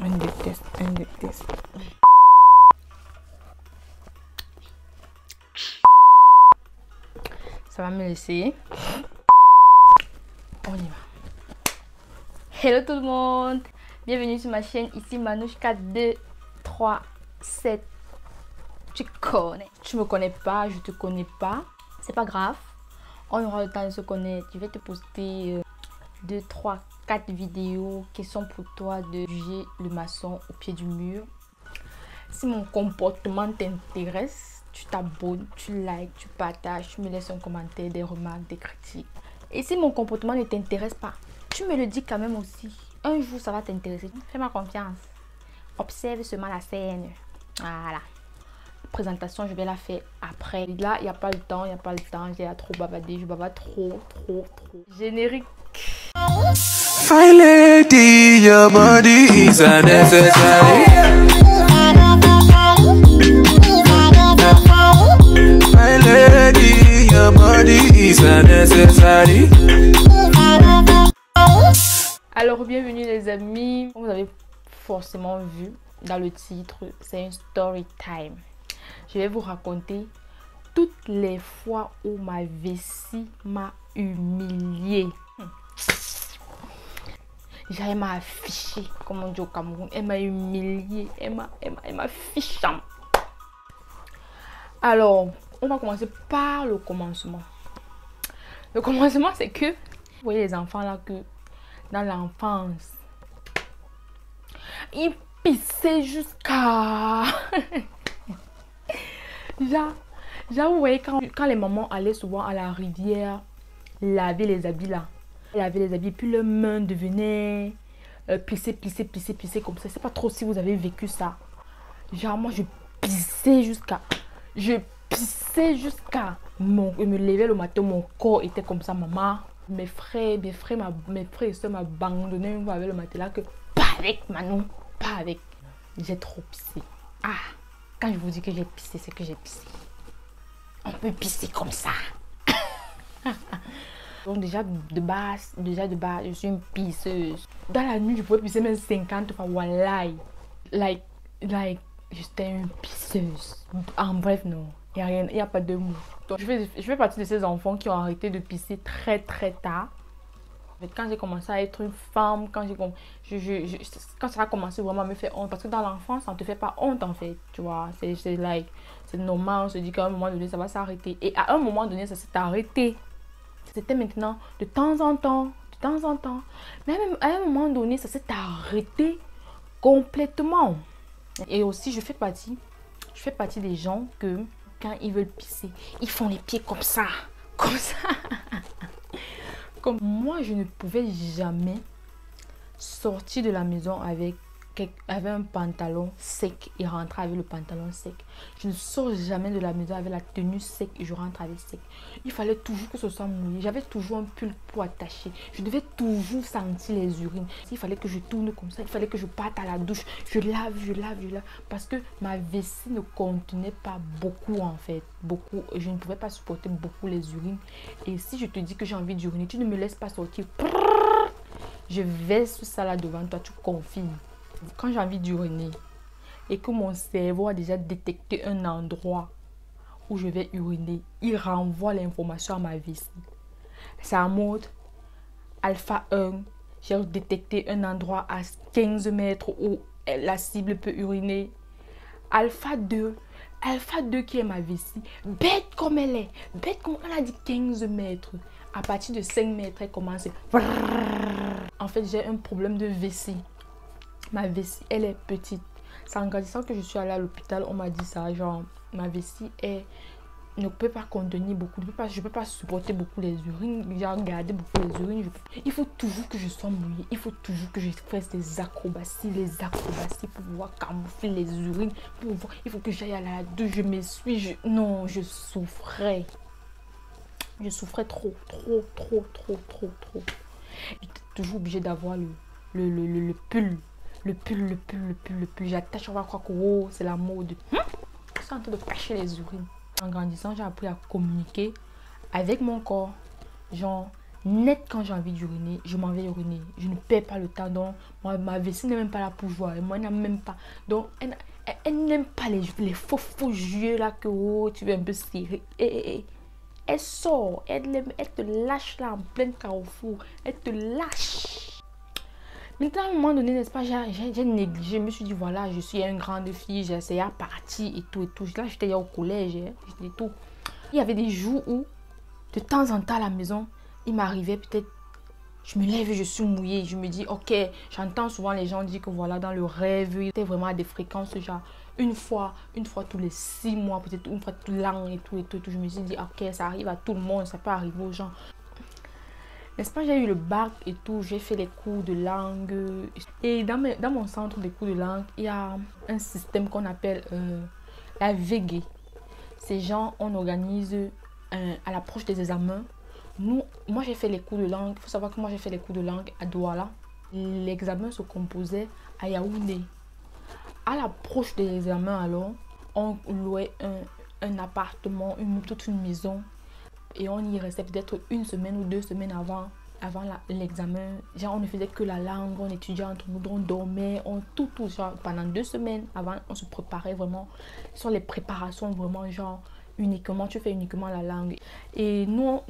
Un déteste, un déteste. Ça va me laisser. On y va. Hello tout le monde. Bienvenue sur ma chaîne. Ici Manouchka 237. Tu connais. Tu me connais pas, je te connais pas. C'est pas grave. On aura le temps de se connaître. Je vais te poster 2, 3, 4 vidéos qui sont pour toi de juger le maçon au pied du mur. Si mon comportement t'intéresse, tu t'abonnes, tu likes, tu partages, tu me laisses un commentaire, des remarques, des critiques. Et si mon comportement ne t'intéresse pas, tu me le dis quand même aussi. Un jour, ça va t'intéresser. Fais-moi confiance. Observe seulement la scène. Voilà. La présentation, je vais la faire après. Là, il n'y a pas le temps, J'ai trop bavardé, je bavard trop. Générique. My lady, your body is unnecessary. My lady, your body is unnecessary. Alors, bienvenue les amis. Comme vous avez forcément vu dans le titre, c'est une story time. Je vais vous raconter toutes les fois où ma vessie m'a humiliée. Elle m'a affiché, comme on dit au Cameroun. Elle m'a humiliée. Elle m'a fichant. Alors, on va commencer par le commencement. Le commencement, c'est que, vous voyez les enfants là, que dans l'enfance, ils pissaient jusqu'à... Genre, vous voyez, quand les mamans allaient souvent à la rivière laver les habits là, puis leurs mains devenaient plissées comme ça. Je sais pas trop si vous avez vécu ça. Genre, moi, je pissais jusqu'à... Je me levais le matin, mon corps était comme ça, maman. Mes frères et soeurs m'abandonnaient une fois avec le matelas que pas avec Manon, pas avec. J'ai trop pissé. Ah, quand je vous dis que j'ai pissé, c'est que j'ai pissé. On peut pisser comme ça. Donc déjà de base, je suis une pisseuse. Dans la nuit, je pouvais pisser même 50 fois. Wallahi. Like, j'étais une pisseuse. En bref, non. Il n'y a pas de mots. Donc, je fais partie de ces enfants qui ont arrêté de pisser très tard. Quand j'ai commencé à être une femme, quand ça a commencé vraiment à me faire honte. Parce que dans l'enfance, ça ne te fait pas honte en fait. Tu vois, c'est normal. On se dit qu'à un moment donné, ça va s'arrêter. Et à un moment donné, ça s'est arrêté. C'était maintenant de temps en temps. Mais même à un moment donné, ça s'est arrêté complètement. Et aussi, je fais partie des gens que quand ils veulent pisser, ils font les pieds comme ça. Comme moi, je ne pouvais jamais sortir de la maison avec un pantalon sec et rentrer avec le pantalon sec. Je ne sors jamais de la maison avec la tenue sec et je rentre avec sec. Il fallait toujours que ce soit mouillé. J'avais toujours un pull pour attacher. Je devais toujours sentir les urines. Il fallait que je tourne comme ça. Il fallait que je parte à la douche. Je lave. Parce que ma vessie ne contenait pas beaucoup en fait. Beaucoup. Je ne pouvais pas supporter beaucoup les urines. Et si je te dis que j'ai envie d'uriner, tu ne me laisses pas sortir. Je verse ça là devant toi. Tu confirmes. Quand j'ai envie d'uriner et que mon cerveau a déjà détecté un endroit où je vais uriner, il renvoie l'information à ma vessie. C'est en mode alpha 1, j'ai détecté un endroit à 15 mètres où la cible peut uriner. Alpha 2 qui est ma vessie, bête comme elle est, bête comme elle a dit 15 mètres. À partir de 5 mètres, elle commence. En fait, j'ai un problème de vessie. Ma vessie, elle est petite. C'est en grandissant que je suis allée à l'hôpital, on m'a dit ça. Genre, ma vessie ne peut pas contenir beaucoup. Je ne peux pas supporter beaucoup les urines. J'ai regardé beaucoup les urines. Il faut toujours que je sois mouillée. Il faut toujours que je fasse des acrobaties. Pour pouvoir camoufler les urines. Il faut que j'aille à la douche. Je m'essuie. Non, je souffrais. Je souffrais trop. J'étais toujours obligée d'avoir le pull. Le pull. J'attache, on va croire que oh, c'est la mode. Je suis en train de cacher les urines. En grandissant, j'ai appris à communiquer avec mon corps. Genre, Net, quand j'ai envie d'uriner, je m'en vais uriner. Je ne perds pas le temps. Donc, ma vessie n'est même pas là pour jouer. Moi, elle n'a même pas. Donc, elle n'aime pas les faux jeux là que oh, tu veux un peu serrer. Elle sort. Elle te lâche là en plein carrefour. Elle te lâche. Maintenant, à un moment donné, n'est-ce pas, j'ai négligé. Je me suis dit, voilà, je suis une grande fille. J'ai essayé à partir et tout et tout. Là, j'étais au collège. J'étais tout. Il y avait des jours où, de temps en temps à la maison, il m'arrivait peut-être, je me lève et je suis mouillée. Je me dis, ok, j'entends souvent les gens dire que voilà, dans le rêve, il était vraiment à des fréquences, genre une fois tous les 6 mois, peut-être une fois tout l'an et tout et tout. Je me suis dit, ok, ça arrive à tout le monde, ça peut arriver aux gens. N'est-ce pas, j'ai eu le bac et tout, j'ai fait les cours de langue. Et dans mon centre de cours de langue, il y a un système qu'on appelle la VG. Ces gens, on organise à l'approche des examens. Moi, j'ai fait les cours de langue. Il faut savoir que moi, j'ai fait les cours de langue à Douala. L'examen se composait à Yaoundé. À l'approche des examens, alors, on louait un appartement, toute une maison. Et on y restait peut-être 1 semaine ou 2 semaines avant l'examen. Genre, on ne faisait que la langue, on étudiait entre nous, on dormait, genre, pendant 2 semaines avant, on se préparait vraiment sur les préparations, vraiment, genre, tu fais uniquement la langue. Et nous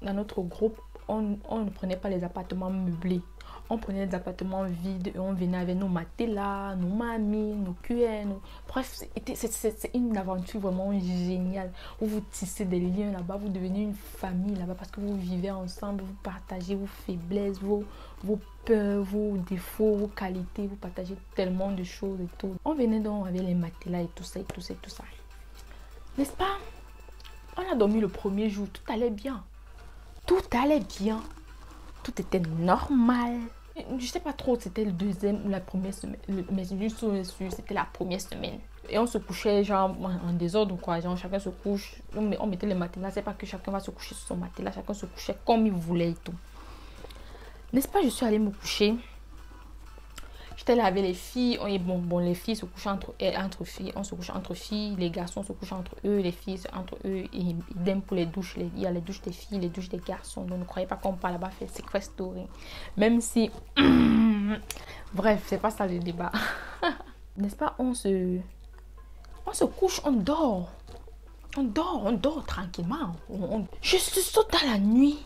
dans notre groupe, on ne prenait pas les appartements meublés. On prenait des appartements vides et on venait avec nos matelas, nos mamies, nos cuillères. Bref, c'est une aventure vraiment géniale. Où vous tissez des liens là-bas, vous devenez une famille là-bas parce que vous vivez ensemble, vous partagez vos faiblesses, vos peurs, vos défauts, vos qualités, vous partagez tellement de choses et tout. On venait donc avec les matelas et tout ça, et tout ça, et tout ça. N'est-ce pas? On a dormi le premier jour, tout allait bien. Tout allait bien. Tout était normal. Je sais pas trop, c'était le deuxième ou la première semaine. Mais juste c'était la première semaine. Et on se couchait genre en désordre quoi. Genre chacun se couche. On mettait les matelas. C'est pas que chacun va se coucher sur son matelas. Chacun se couchait comme il voulait et tout. N'est-ce pas, je suis allée me coucher. J'étais là avec les filles. Bon, les filles se couchent entre filles. On se couche entre filles. Les garçons se couchent entre eux. Les filles entre eux. Et idem pour les douches. Il y a les douches des filles, les douches des garçons. Donc ne croyez pas qu'on parle là-bas fait secret story. Même si... Bref, c'est pas ça le débat. N'est-ce pas, on se couche, on dort. On dort tranquillement. Je saute dans la nuit.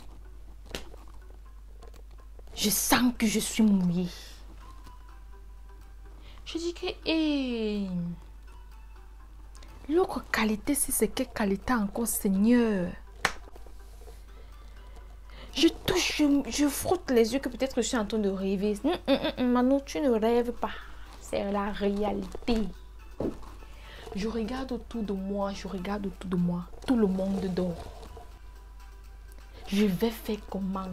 Je sens que je suis mouillée. Je dis que, l'autre qualité, c'est quelle qualité encore, Seigneur? Je touche, je frotte les yeux que peut-être je suis en train de rêver. Manon, tu ne rêves pas. C'est la réalité. Je regarde autour de moi, Tout le monde dort. Je vais faire comment?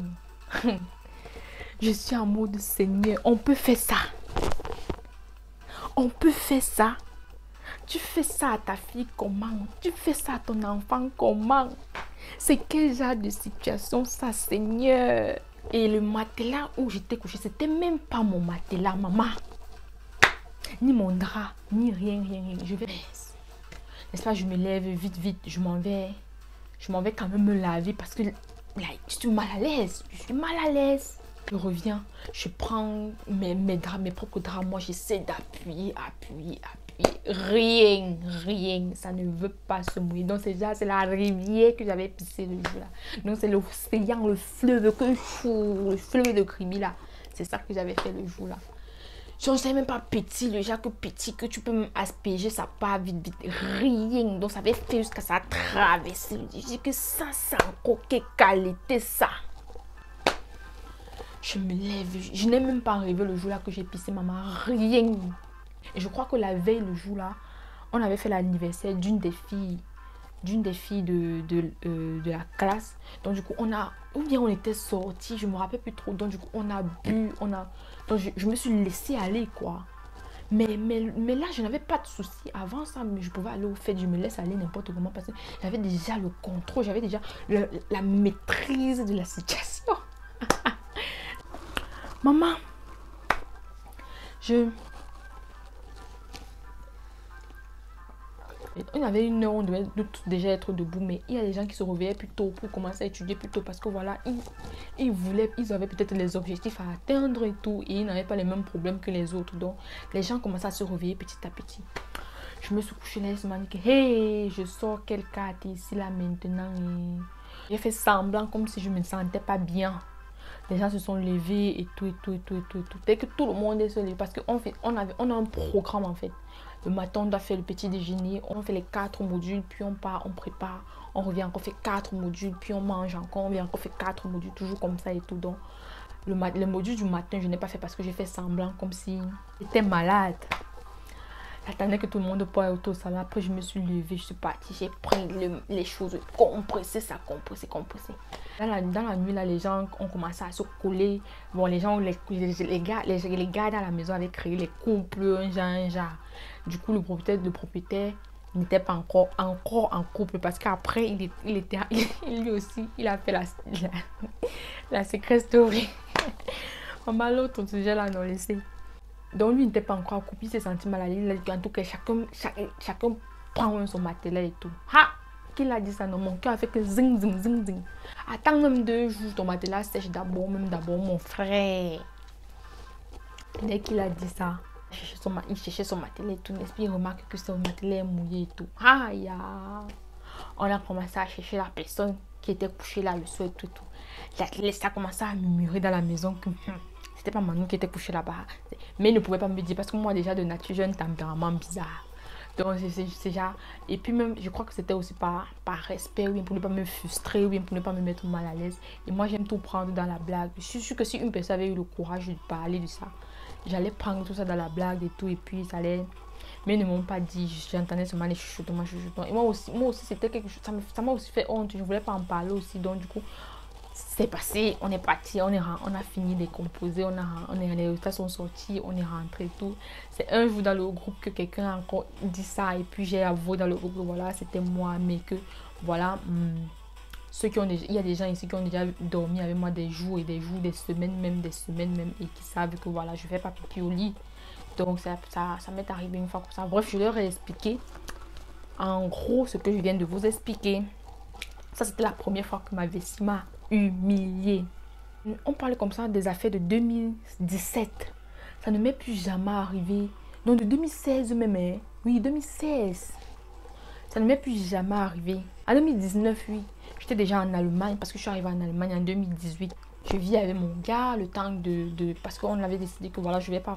Je suis en mode Seigneur, on peut faire ça. On peut faire ça. Tu fais ça à ta fille comment? Tu fais ça à ton enfant comment? C'est quel genre de situation ça, Seigneur? Et le matelas où j'étais couchée, c'était même pas mon matelas, maman. Ni mon drap, ni rien. Je vais... N'est-ce pas, je me lève vite. Je m'en vais quand même me laver parce que là, je suis mal à l'aise. Je reviens, je prends mes propres draps. Moi, j'essaie d'appuyer. Rien. Ça ne veut pas se mouiller. Donc, c'est la rivière que j'avais pissé le jour là. Donc, c'est l'océan, le fleuve de Kribi là. C'est ça que j'avais fait le jour là. Je ne sais même pas petit, le genre que petit, que tu peux même asperger, ça part vite. Rien. Donc, ça avait fait jusqu'à ça traverser. Je dis que ça, c'est encore quelle qualité ça. Je me lève, je n'ai même pas rêvé le jour là que j'ai pissé maman, rien. Et je crois que la veille, le jour là, on avait fait l'anniversaire d'une des filles de la classe. Donc du coup, on était sortis, je me rappelle plus trop. Donc du coup, on a bu, donc je me suis laissée aller quoi. Mais là, je n'avais pas de soucis. Avant ça, mais je pouvais aller au fait, je me laisse aller n'importe comment parce que j'avais déjà le contrôle, j'avais déjà la maîtrise de la situation. Maman, On avait une heure, on devait déjà être debout, mais il y a des gens qui se réveillaient plus tôt pour commencer à étudier plus tôt parce que voilà, ils avaient peut-être les objectifs à atteindre et tout, et ils n'avaient pas les mêmes problèmes que les autres. Donc, les gens commençaient à se réveiller petit à petit. Je me suis couchée là, je me dit que hey, je sors quelle carte ici là maintenant. J'ai fait semblant comme si je me sentais pas bien. Les gens se sont levés et tout. Dès que tout le monde est se levé, parce qu'on a un programme en fait. Le matin, on doit faire le petit déjeuner, on fait les 4 modules, puis on part, on prépare, on revient encore fait 4 modules, puis on mange encore, on vient encore fait 4 modules, toujours comme ça et tout. Donc, le module du matin, je n'ai pas fait parce que j'ai fait semblant comme si j'étais malade. J'attendais que tout le monde pointe autour de ça. Après, je me suis levée, je suis partie, j'ai pris les choses, compressé. Dans la nuit, là, les gens ont commencé à se coller. Bon, les gars dans la maison avaient créé les couples, un genre. Du coup, le propriétaire n'était pas encore en couple parce qu'après, lui aussi, il a fait la secret story. On m'a l'autre sujet là, non, laissé. Donc lui, il n'était pas encore en couple, il s'est senti mal à l'aise. Il a dit en tout cas, chacun prend son matelas et tout. Ha! Qu'il a dit ça, non, mon cœur a fait que zing. Attends même 2 jours, ton matelas sèche d'abord, mon frère. Dès qu'il a dit ça, il cherchait son matelas et tout. Puis il remarque que son matelas est mouillé et tout. Aïe! On a commencé à chercher la personne qui était couchée là le soir et tout. Ça a commencé à murmurer dans la maison que c'était pas Manu qui était couché là-bas. Mais il ne pouvait pas me dire parce que moi déjà de nature j'ai un tempérament bizarre. Donc c'est genre... Et puis même je crois que c'était aussi par respect, oui, pour ne pas me frustrer, oui, pour ne pas me mettre mal à l'aise. Et moi j'aime tout prendre dans la blague. Je suis sûre que si une personne avait eu le courage de parler de ça, j'allais prendre tout ça dans la blague et tout. Et puis ça allait... Mais ils ne m'ont pas dit, j'entendais seulement les chuchotements. Et moi aussi c'était quelque chose, ça m'a aussi fait honte. Je ne voulais pas en parler aussi. Donc du coup... C'est passé, on est parti, on a fini de composer, les résultats sont sortis, on est rentré et tout. C'est un jour dans le groupe que quelqu'un a encore dit ça et puis j'ai avoué dans le groupe que voilà, c'était moi, mais que voilà, il y a des gens ici qui ont déjà dormi avec moi des jours, des semaines même, et qui savent que voilà, je fais pas pipi au lit. Donc ça m'est arrivé une fois comme ça. Bref, je leur ai expliqué en gros ce que je viens de vous expliquer. Ça, c'était la première fois que ma vessie m'a humiliée. On parle comme ça des affaires de 2017. Ça ne m'est plus jamais arrivé. Non, de 2016 même. Hein. Oui, 2016. Ça ne m'est plus jamais arrivé. En 2019, oui. J'étais déjà en Allemagne parce que je suis arrivée en Allemagne en 2018. Je vis avec mon gars le temps parce qu'on avait décidé que voilà, je ne vais pas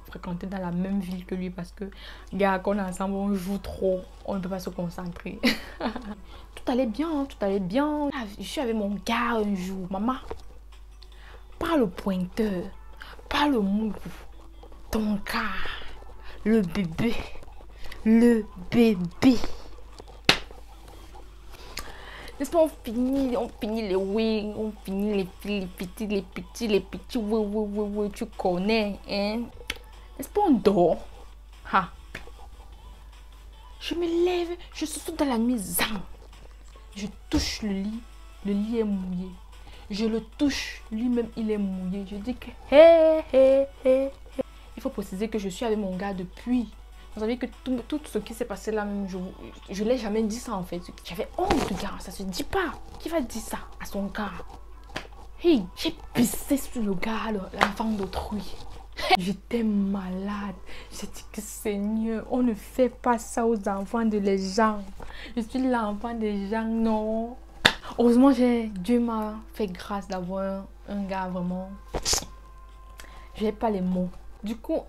fréquenter dans la même ville que lui parce que, gars, quand on est ensemble, on joue trop. On ne peut pas se concentrer. Tout allait bien, tout allait bien. Je suis avec mon gars un jour. Maman, pas le pointeur, pas le mou, ton gars, le bébé. N'est-ce pas, on finit les oui, on finit les petits, oui, tu connais, hein? N'est-ce pas, on dort? Ha! Je me lève, je saute dans la nuit, zang! Je touche le lit est mouillé. Je le touche, lui-même il est mouillé. Je dis que hé. Il faut préciser que je suis avec mon gars depuis. Vous savez que tout ce qui s'est passé là même, je ne l'ai jamais dit ça en fait. J'avais honte, gars, ça se dit pas. Qui va dire ça à son gars? Hey, j'ai pissé sur le gars, l'enfant d'autrui. J'étais malade. J'ai dit que Seigneur, on ne fait pas ça aux enfants de les gens. Je suis l'enfant des gens, non. Heureusement, Dieu m'a fait grâce d'avoir un gars vraiment... Je n'ai pas les mots. Du coup,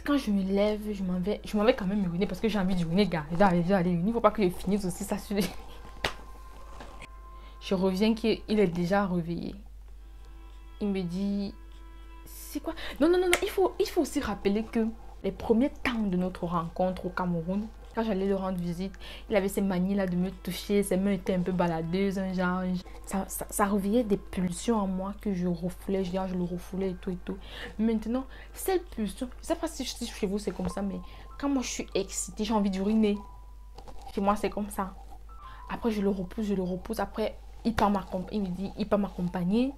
quand je me lève, je m'en vais quand même uriner parce que j'ai envie d'uriner, gars. J'ai envie d'aller uriner. Il ne faut pas que je finisse aussi ça sur les... Je reviens qu'il est déjà réveillé. Il me dit... C'est quoi? Non. Il faut aussi rappeler que les premiers temps de notre rencontre au Cameroun, quand j'allais lui rendre visite, il avait ces manies là de me toucher, ses mains étaient un peu baladeuses, un genre. Ça réveillait des pulsions en moi que je refoulais, je le refoulais et tout. Maintenant, cette pulsion, je ne sais pas si chez vous c'est comme ça, mais quand moi je suis excitée, j'ai envie d'uriner. Chez moi c'est comme ça. Après je le repousse, après il me dit, il part m'accompagner.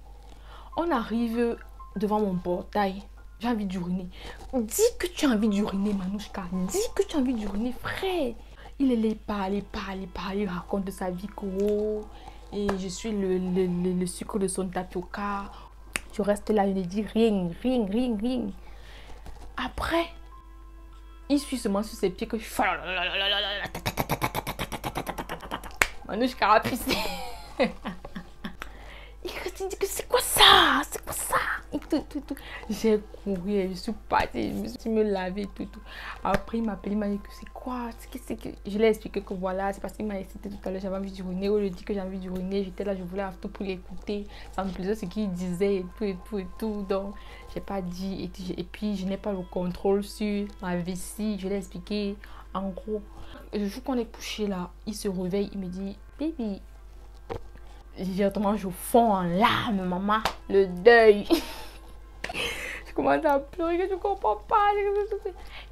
On arrive devant mon portail. J'ai envie d'uriner. Dis que tu as envie d'uriner, Manouchka. Dis que tu as envie d'uriner, frère. Il allait parler, il raconte de sa vie que oh, et je suis le sucre de son tapioca. Je reste là, je ne dis rien. Après, il suit seulement sur ses pieds que je fais. Manouche carapicée. Il dit que c'est quoi ça? Et tout. J'ai couru, je suis partie, je me suis me laver, tout. Après, il m'a appelé, il m'a dit que c'est quoi? C'est que... Je lui ai expliqué que voilà, c'est parce qu'il m'a excité tout à l'heure, j'avais envie du René. Je lui ai dit que j'avais envie du René, j'étais là, je voulais tout pour l'écouter. Ça me plaisait ce qu'il disait et tout. Donc, j'ai pas dit. Et puis, je n'ai pas le contrôle sur ma vessie. Je lui ai expliqué. En gros, le jour qu'on est couché là, il se réveille, il me dit, baby. Directement, je fonds en larmes, maman. Le deuil. Je commence à pleurer, que je comprends pas.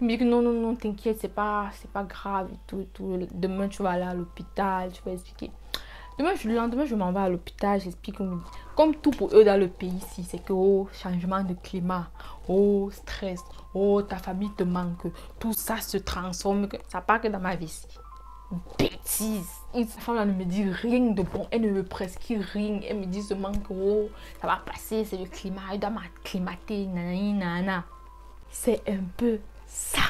Il me dit que non, t'inquiète, c'est pas grave. Tout. Demain, tu vas aller à l'hôpital, tu vas expliquer. Le lendemain, je m'en vais à l'hôpital, j'explique. Comme tout pour eux dans le pays ici, c'est que oh, changement de climat, oh, stress, oh, ta famille te manque. Tout ça se transforme. Ça part que dans ma vie ici. Bêtise. Cette femme-là ne me dit rien de bon. Elle ne me prescrit rien. Elle me dit seulement que oh, ça va passer, c'est le climat. Elle doit m'acclimater. Nana. C'est un peu ça.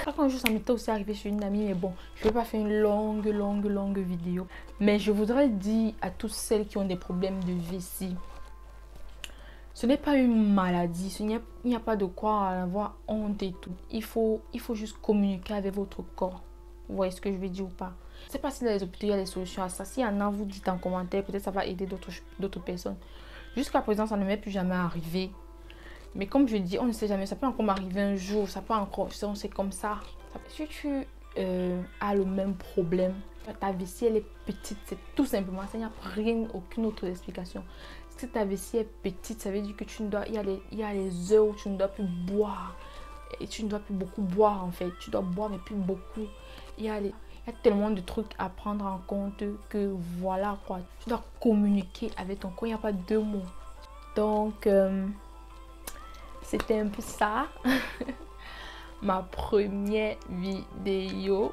Quand ça m'était aussi arrivé chez une amie, mais bon, je ne vais pas faire une longue vidéo. Mais je voudrais dire à toutes celles qui ont des problèmes de vessie, ce n'est pas une maladie, il n'y a pas de quoi avoir honte et tout. Il faut juste communiquer avec votre corps. Vous voyez ce que je veux dire ou pas? Je ne sais pas si dans les hôpitaux il y a des solutions à ça. Si y en a, vous dites en commentaire, peut-être ça va aider d'autres personnes. Jusqu'à présent, ça ne m'est plus jamais arrivé. Mais comme je dis, on ne sait jamais, ça peut encore m'arriver un jour, ça peut encore, c'est comme ça. Si tu as le même problème, ta vessie elle est petite, c'est tout simplement ça, il n'y a rien, aucune autre explication. Si ta vessie est petite, ça veut dire que il y a les heures où tu ne dois plus boire. Et tu ne dois plus beaucoup boire en fait, tu dois boire mais plus beaucoup. Il y a tellement de trucs à prendre en compte que voilà quoi. Tu dois communiquer avec ton corps, il n'y a pas deux mots. Donc, c'était un peu ça. Ma première vidéo.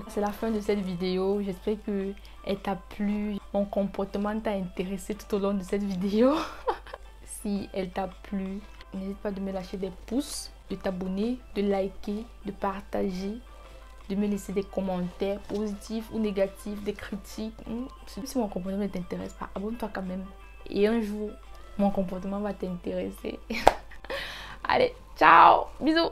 C'est la fin de cette vidéo. J'espère qu'elle t'a plu. Mon comportement t'a intéressé tout au long de cette vidéo. Si elle t'a plu, n'hésite pas de me lâcher des pouces, de t'abonner, de liker, de partager, de me laisser des commentaires positifs ou négatifs, des critiques. Si mon comportement ne t'intéresse pas, abonne-toi quand même. Et un jour, mon comportement va t'intéresser. Allez, ciao, bisous.